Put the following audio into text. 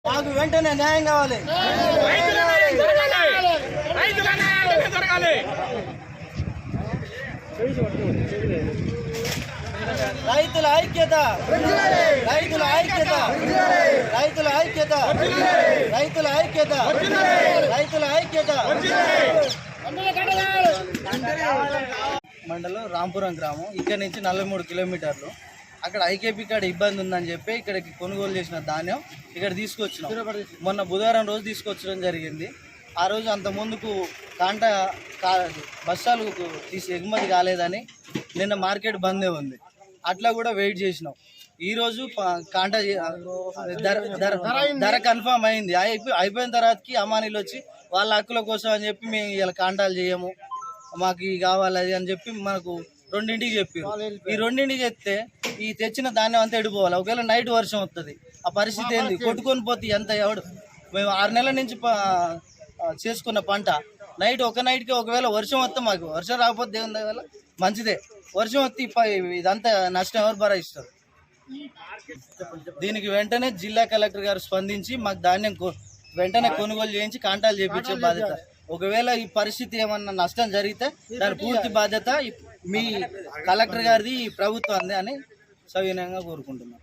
మాకు వెంటనే న్యాయం కావాలి. రైతుల ఐక్యత, రైతుల ఐక్యత, రైతుల ఐక్యత, రైతుల ఐక్యత, రైతుల ఐక్యత. మండలం రాంపురం గ్రామం, ఇక్కడ నుంచి 43 కిలోమీటర్లు. అక్కడ ఐకేపీ కాడ ఇబ్బంది ఉందని చెప్పి ఇక్కడికి కొనుగోలు చేసిన ధాన్యం ఇక్కడ తీసుకొచ్చినాం. మొన్న బుధవారం రోజు తీసుకొచ్చడం జరిగింది. ఆ రోజు అంత ముందుకు బస్తాలు తీసి ఎగుమతి కాలేదని నిన్న మార్కెట్ బందే ఉంది. అట్లా కూడా వెయిట్ చేసినాం. ఈరోజు ధర కన్ఫర్మ్ అయింది. అయిపోయిన తర్వాతకి అమానీలు వచ్చి వాళ్ళ హక్కుల కోసం అని చెప్పి మేము ఇలా కాంటాలు చేయము, మాకు ఇవి కావాలి అని చెప్పి మనకు 2ంటికి చెప్పారు. ఈ 2ంటికి చెప్తే ఈ తెచ్చిన ధాన్యం అంతా ఎడిపోవాలి. ఒకవేళ నైట్ వర్షం వస్తుంది, ఆ పరిస్థితి ఏంది? కొట్టుకొని పోతే ఎంత ఎవడు? మేము 6 నెలల నుంచి చేసుకున్న పంట ఒక నైట్కి ఒకవేళ వర్షం వస్తే, మాకు వర్షం రాకపోతే దేవుని వల్ల మంచిదే, వర్షం వస్తే ఇదంతా నష్టం ఎవరు భరాయిస్తారు? దీనికి వెంటనే జిల్లా కలెక్టర్ గారు స్పందించి మాకు ధాన్యం వెంటనే కొనుగోలు చేయించి కాంటాలు చేయించే బాధ్యత. ఒకవేళ ఈ పరిస్థితి ఏమన్నా నష్టం జరిగితే దాని పూర్తి బాధ్యత మీ కలెక్టర్ గారిది, ప్రభుత్వం అని సవినయంగా కోరుకుంటున్నాం.